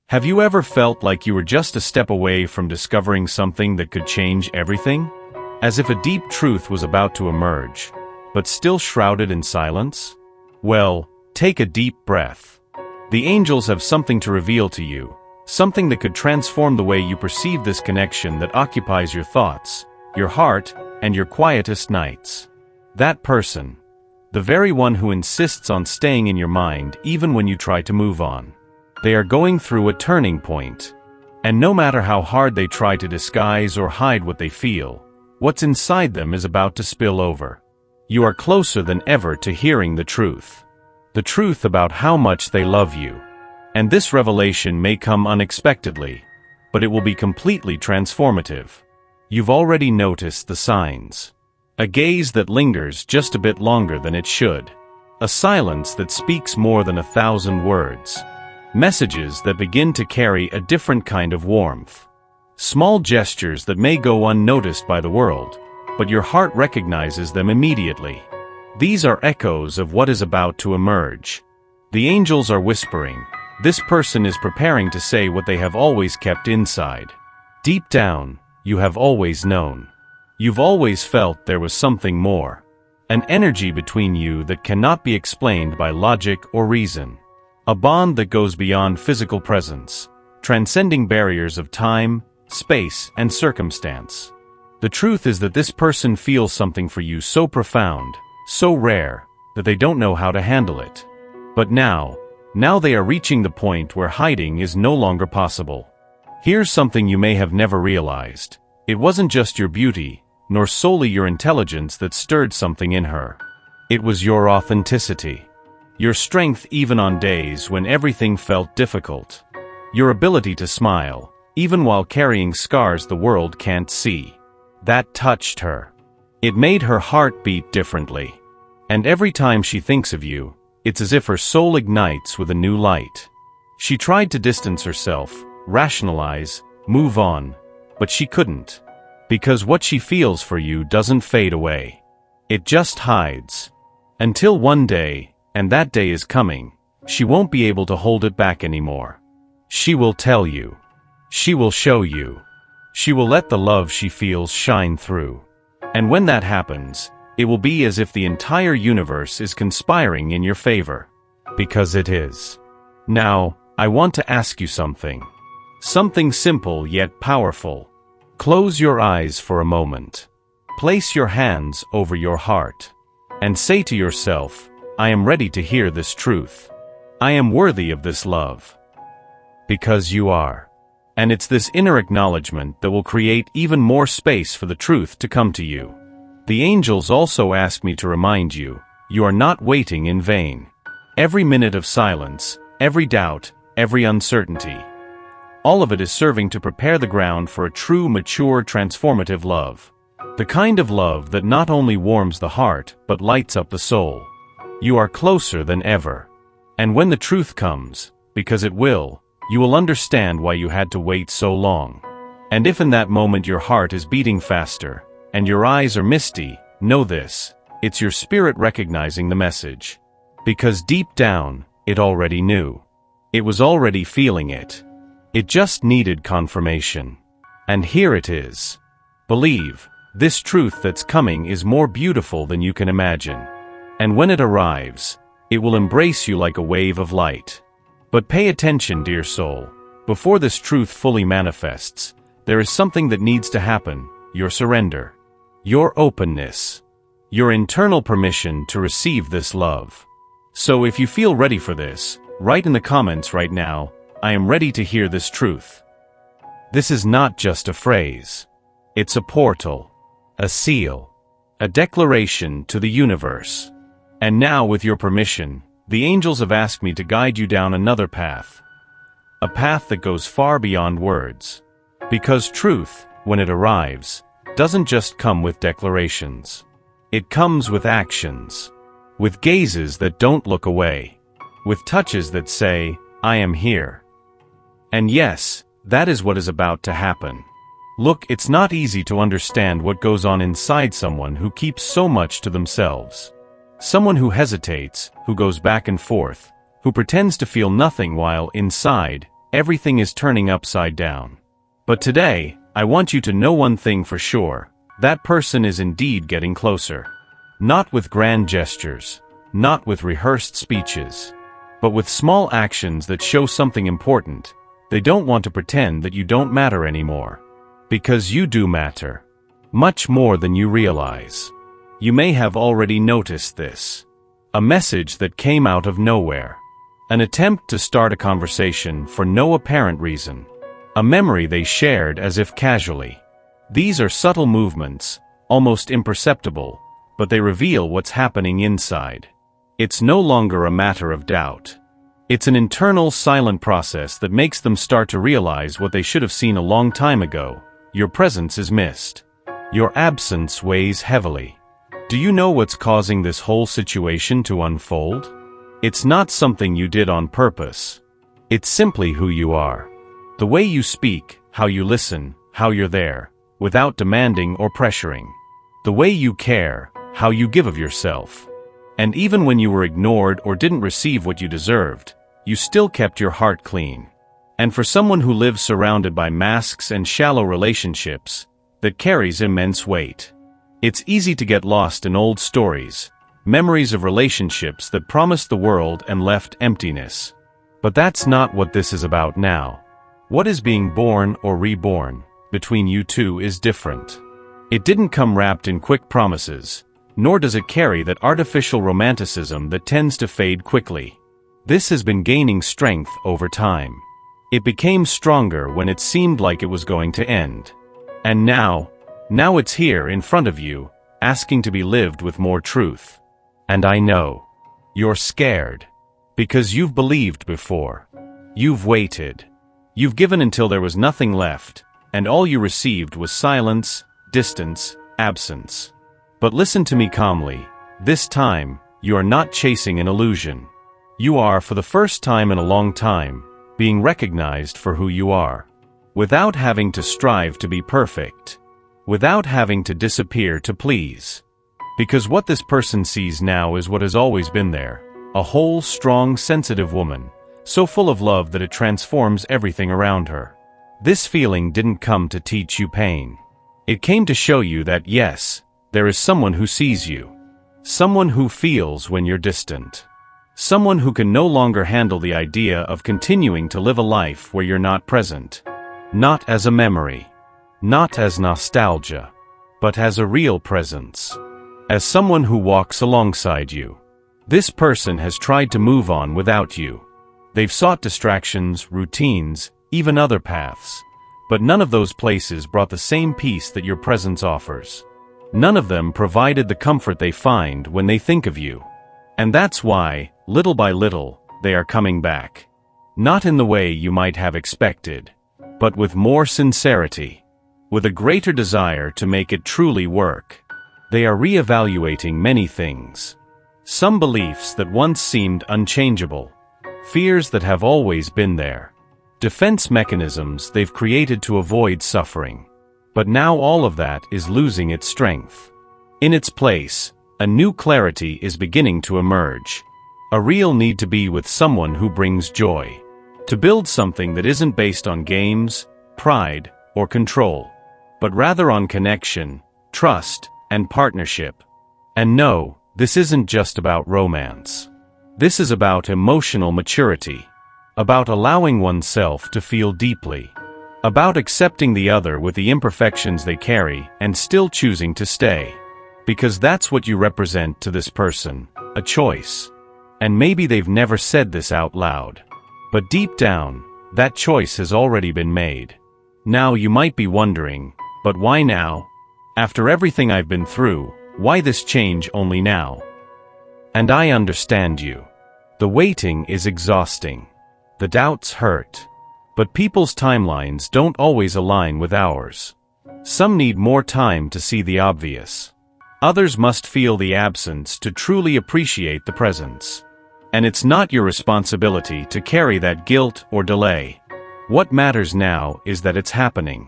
Have you ever felt like you were just a step away from discovering something that could change everything? As if a deep truth was about to emerge, but still shrouded in silence? Well, take a deep breath. The angels have something to reveal to you, something that could transform the way you perceive this connection that occupies your thoughts, your heart, and your quietest nights. That person, the very one who insists on staying in your mind even when you try to move on. They are going through a turning point. And no matter how hard they try to disguise or hide what they feel, what's inside them is about to spill over. You are closer than ever to hearing the truth. The truth about how much they love you. And this revelation may come unexpectedly, but it will be completely transformative. You've already noticed the signs. A gaze that lingers just a bit longer than it should. A silence that speaks more than 1,000 words. Messages that begin to carry a different kind of warmth. Small gestures that may go unnoticed by the world, but your heart recognizes them immediately. These are echoes of what is about to emerge. The angels are whispering. This person is preparing to say what they have always kept inside. Deep down, you have always known. You've always felt there was something more. An energy between you that cannot be explained by logic or reason. A bond that goes beyond physical presence, transcending barriers of time, space, and circumstance. The truth is that this person feels something for you so profound, so rare, that they don't know how to handle it. But now they are reaching the point where hiding is no longer possible. Here's something you may have never realized. It wasn't just your beauty, nor solely your intelligence that stirred something in her. It was your authenticity. Your strength even on days when everything felt difficult. Your ability to smile, even while carrying scars the world can't see. That touched her. It made her heart beat differently. And every time she thinks of you, it's as if her soul ignites with a new light. She tried to distance herself, rationalize, move on, but she couldn't. Because what she feels for you doesn't fade away. It just hides. Until one day, and that day is coming, she won't be able to hold it back anymore. She will tell you. She will show you. She will let the love she feels shine through. And when that happens, it will be as if the entire universe is conspiring in your favor. Because it is. Now, I want to ask you something. Something simple yet powerful. Close your eyes for a moment. Place your hands over your heart. And say to yourself, I am ready to hear this truth. I am worthy of this love. Because you are. And it's this inner acknowledgement that will create even more space for the truth to come to you. The angels also ask me to remind you, you are not waiting in vain. Every minute of silence, every doubt, every uncertainty. All of it is serving to prepare the ground for a true, mature, transformative love. The kind of love that not only warms the heart, but lights up the soul. You are closer than ever. And when the truth comes, because it will, you will understand why you had to wait so long. And if in that moment your heart is beating faster, and your eyes are misty, know this, it's your spirit recognizing the message. Because deep down, it already knew. It was already feeling it. It just needed confirmation. And here it is. Believe, this truth that's coming is more beautiful than you can imagine. And when it arrives, it will embrace you like a wave of light. But pay attention, dear soul. Before this truth fully manifests, there is something that needs to happen, your surrender. Your openness. Your internal permission to receive this love. So if you feel ready for this, write in the comments right now, I am ready to hear this truth. This is not just a phrase. It's a portal. A seal. A declaration to the universe. And now, with your permission, the angels have asked me to guide you down another path. A path that goes far beyond words. Because truth, when it arrives, doesn't just come with declarations. It comes with actions. With gazes that don't look away. With touches that say, I am here. And yes, that is what is about to happen. Look, it's not easy to understand what goes on inside someone who keeps so much to themselves. Someone who hesitates, who goes back and forth, who pretends to feel nothing while inside, everything is turning upside down. But today, I want you to know one thing for sure. That person is indeed getting closer. Not with grand gestures, not with rehearsed speeches, but with small actions that show something important. They don't want to pretend that you don't matter anymore. Because you do matter. Much more than you realize. You may have already noticed this. A message that came out of nowhere. An attempt to start a conversation for no apparent reason. A memory they shared as if casually. These are subtle movements, almost imperceptible, but they reveal what's happening inside. It's no longer a matter of doubt. It's an internal silent process that makes them start to realize what they should have seen a long time ago. Your presence is missed. Your absence weighs heavily. Do you know what's causing this whole situation to unfold? It's not something you did on purpose. It's simply who you are. The way you speak, how you listen, how you're there, without demanding or pressuring. The way you care, how you give of yourself. And even when you were ignored or didn't receive what you deserved, you still kept your heart clean. And for someone who lives surrounded by masks and shallow relationships, that carries immense weight. It's easy to get lost in old stories, memories of relationships that promised the world and left emptiness. But that's not what this is about now. What is being born or reborn between you two is different. It didn't come wrapped in quick promises, nor does it carry that artificial romanticism that tends to fade quickly. This has been gaining strength over time. It became stronger when it seemed like it was going to end. And now it's here in front of you, asking to be lived with more truth. And I know. You're scared. Because you've believed before. You've waited. You've given until there was nothing left, and all you received was silence, distance, absence. But listen to me calmly. This time, you are not chasing an illusion. You are, for the first time in a long time, being recognized for who you are. Without having to strive to be perfect. Without having to disappear to please. Because what this person sees now is what has always been there. A whole, strong, sensitive woman, so full of love that it transforms everything around her. This feeling didn't come to teach you pain. It came to show you that yes, there is someone who sees you. Someone who feels when you're distant. Someone who can no longer handle the idea of continuing to live a life where you're not present. Not as a memory. Not as nostalgia. But as a real presence. As someone who walks alongside you. This person has tried to move on without you. They've sought distractions, routines, even other paths. But none of those places brought the same peace that your presence offers. None of them provided the comfort they find when they think of you. And that's why, little by little, they are coming back. Not in the way you might have expected, but with more sincerity. With a greater desire to make it truly work. They are reevaluating many things. Some beliefs that once seemed unchangeable. Fears that have always been there. Defense mechanisms they've created to avoid suffering. But now all of that is losing its strength. In its place, a new clarity is beginning to emerge. A real need to be with someone who brings joy. To build something that isn't based on games, pride, or control. But rather on connection, trust, and partnership. And no, this isn't just about romance. This is about emotional maturity. About allowing oneself to feel deeply. About accepting the other with the imperfections they carry and still choosing to stay. Because that's what you represent to this person, a choice. And maybe they've never said this out loud. But deep down, that choice has already been made. Now you might be wondering, but why now? After everything I've been through, why this change only now? And I understand you. The waiting is exhausting. The doubts hurt. But people's timelines don't always align with ours. Some need more time to see the obvious. Others must feel the absence to truly appreciate the presence. And it's not your responsibility to carry that guilt or delay. What matters now is that it's happening.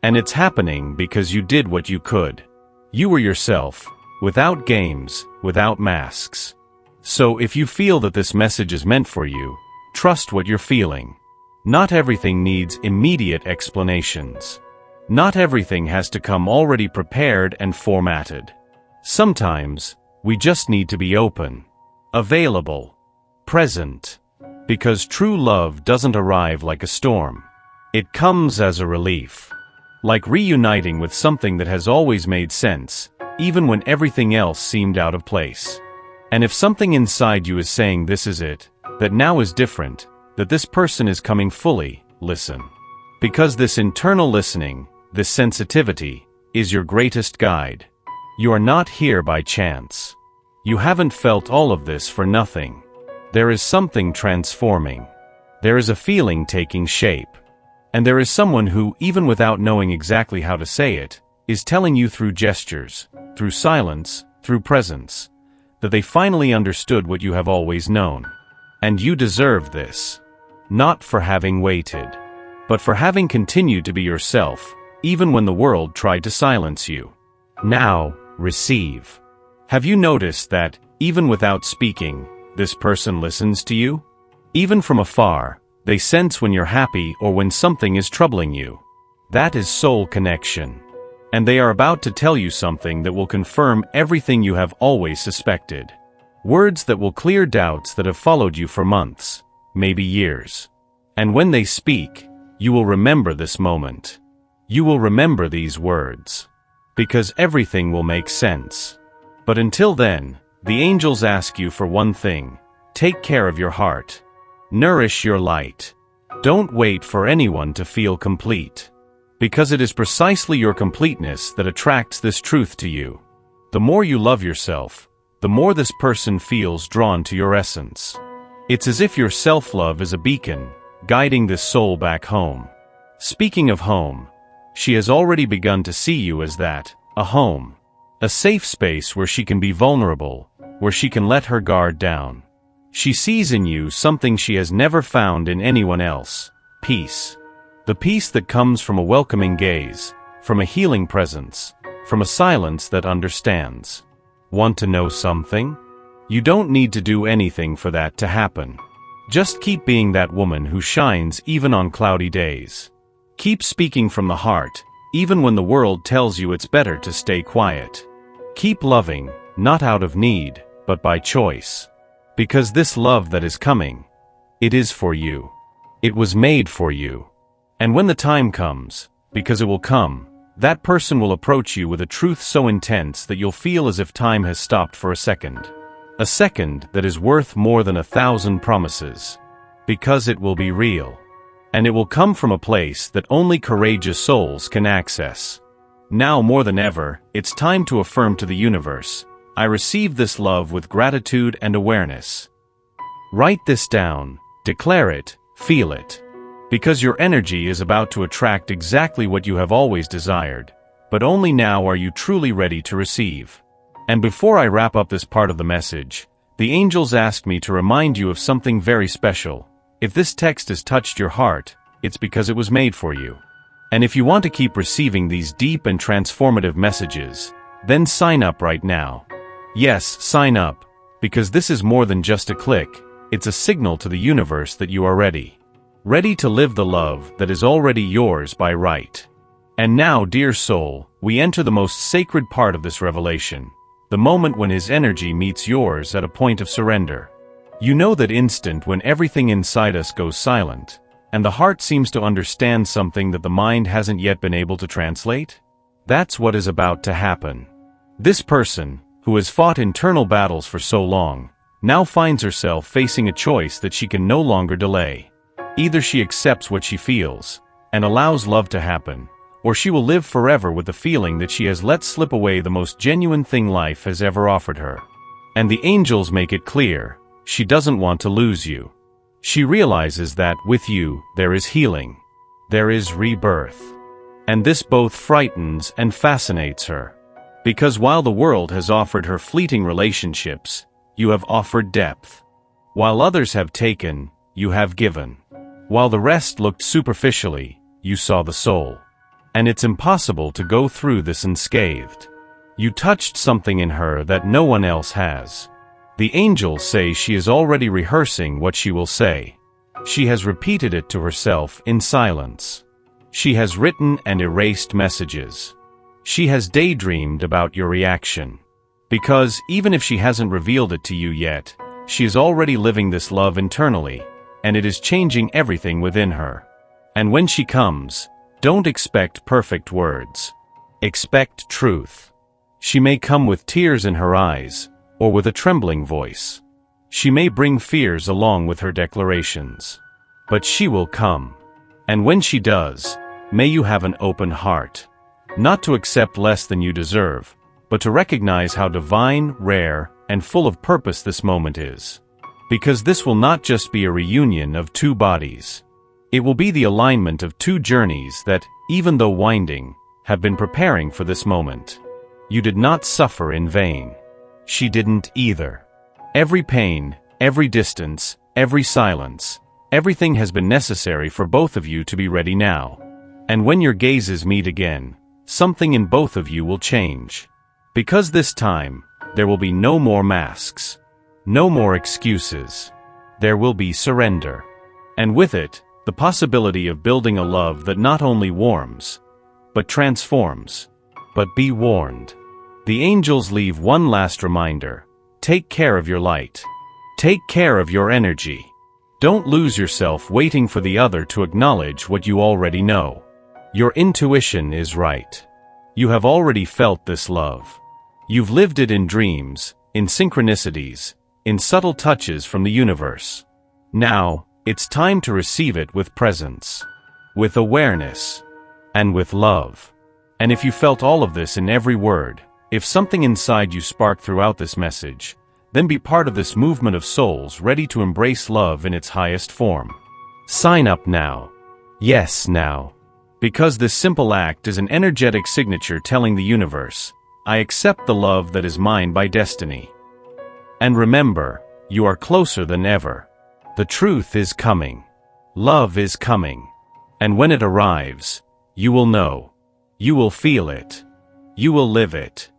And it's happening because you did what you could. You were yourself, without games, without masks. So if you feel that this message is meant for you, trust what you're feeling. Not everything needs immediate explanations. Not everything has to come already prepared and formatted. Sometimes, we just need to be open, available, present. Because true love doesn't arrive like a storm. It comes as a relief. Like reuniting with something that has always made sense, even when everything else seemed out of place. And if something inside you is saying this is it, that now is different, that this person is coming fully, listen. Because this internal listening, this sensitivity, is your greatest guide. You are not here by chance. You haven't felt all of this for nothing. There is something transforming. There is a feeling taking shape. And there is someone who, even without knowing exactly how to say it, is telling you through gestures, through silence, through presence, that they finally understood what you have always known. And you deserve this. Not for having waited, but for having continued to be yourself, even when the world tried to silence you. Now, receive. Have you noticed that, even without speaking, this person listens to you? Even from afar, they sense when you're happy or when something is troubling you. That is soul connection. And they are about to tell you something that will confirm everything you have always suspected. Words that will clear doubts that have followed you for months, maybe years. And when they speak, you will remember this moment. You will remember these words. Because everything will make sense. But until then, the angels ask you for one thing. Take care of your heart. Nourish your light. Don't wait for anyone to feel complete. Because it is precisely your completeness that attracts this truth to you. The more you love yourself, the more this person feels drawn to your essence. It's as if your self-love is a beacon, guiding this soul back home. Speaking of home, she has already begun to see you as that, a home. A safe space where she can be vulnerable, where she can let her guard down. She sees in you something she has never found in anyone else, peace. The peace that comes from a welcoming gaze, from a healing presence, from a silence that understands. Want to know something? You don't need to do anything for that to happen. Just keep being that woman who shines even on cloudy days. Keep speaking from the heart, even when the world tells you it's better to stay quiet. Keep loving, not out of need, but by choice. Because this love that is coming, it is for you. It was made for you. And when the time comes, because it will come, that person will approach you with a truth so intense that you'll feel as if time has stopped for a second. A second that is worth more than 1,000 promises. Because it will be real. And it will come from a place that only courageous souls can access. Now more than ever, it's time to affirm to the universe, I receive this love with gratitude and awareness. Write this down, declare it, feel it. Because your energy is about to attract exactly what you have always desired, but only now are you truly ready to receive. And before I wrap up this part of the message, the angels asked me to remind you of something very special. If this text has touched your heart, it's because it was made for you. And if you want to keep receiving these deep and transformative messages, then sign up right now. Yes, sign up, because this is more than just a click, it's a signal to the universe that you are ready. Ready to live the love that is already yours by right. And now, dear soul, we enter the most sacred part of this revelation, the moment when his energy meets yours at a point of surrender. You know that instant when everything inside us goes silent, and the heart seems to understand something that the mind hasn't yet been able to translate? That's what is about to happen. This person, who has fought internal battles for so long, now finds herself facing a choice that she can no longer delay. Either she accepts what she feels, and allows love to happen, or she will live forever with the feeling that she has let slip away the most genuine thing life has ever offered her. And the angels make it clear, she doesn't want to lose you. She realizes that, with you, there is healing. There is rebirth. And this both frightens and fascinates her. Because while the world has offered her fleeting relationships, you have offered depth. While others have taken, you have given. While the rest looked superficially, you saw the soul. And it's impossible to go through this unscathed. You touched something in her that no one else has. The angels say she is already rehearsing what she will say. She has repeated it to herself in silence. She has written and erased messages. She has daydreamed about your reaction. Because, even if she hasn't revealed it to you yet, she is already living this love internally, and it is changing everything within her. And when she comes, don't expect perfect words. Expect truth. She may come with tears in her eyes, or with a trembling voice. She may bring fears along with her declarations. But she will come. And when she does, may you have an open heart. Not to accept less than you deserve, but to recognize how divine, rare, and full of purpose this moment is. Because this will not just be a reunion of two bodies. It will be the alignment of two journeys that, even though winding, have been preparing for this moment. You did not suffer in vain. She didn't either. Every pain, every distance, every silence, everything has been necessary for both of you to be ready now. And when your gazes meet again, something in both of you will change. Because this time, there will be no more masks. No more excuses. There will be surrender. And with it, the possibility of building a love that not only warms, but transforms. But be warned. The angels leave one last reminder. Take care of your light. Take care of your energy. Don't lose yourself waiting for the other to acknowledge what you already know. Your intuition is right. You have already felt this love. You've lived it in dreams, in synchronicities, in subtle touches from the universe. Now, it's time to receive it with presence, with awareness, and with love. And if you felt all of this in every word, if something inside you sparked throughout this message, then be part of this movement of souls ready to embrace love in its highest form. Sign up now. Yes, now. Because this simple act is an energetic signature telling the universe, I accept the love that is mine by destiny. And remember, you are closer than ever. The truth is coming. Love is coming. And when it arrives, you will know. You will feel it. You will live it.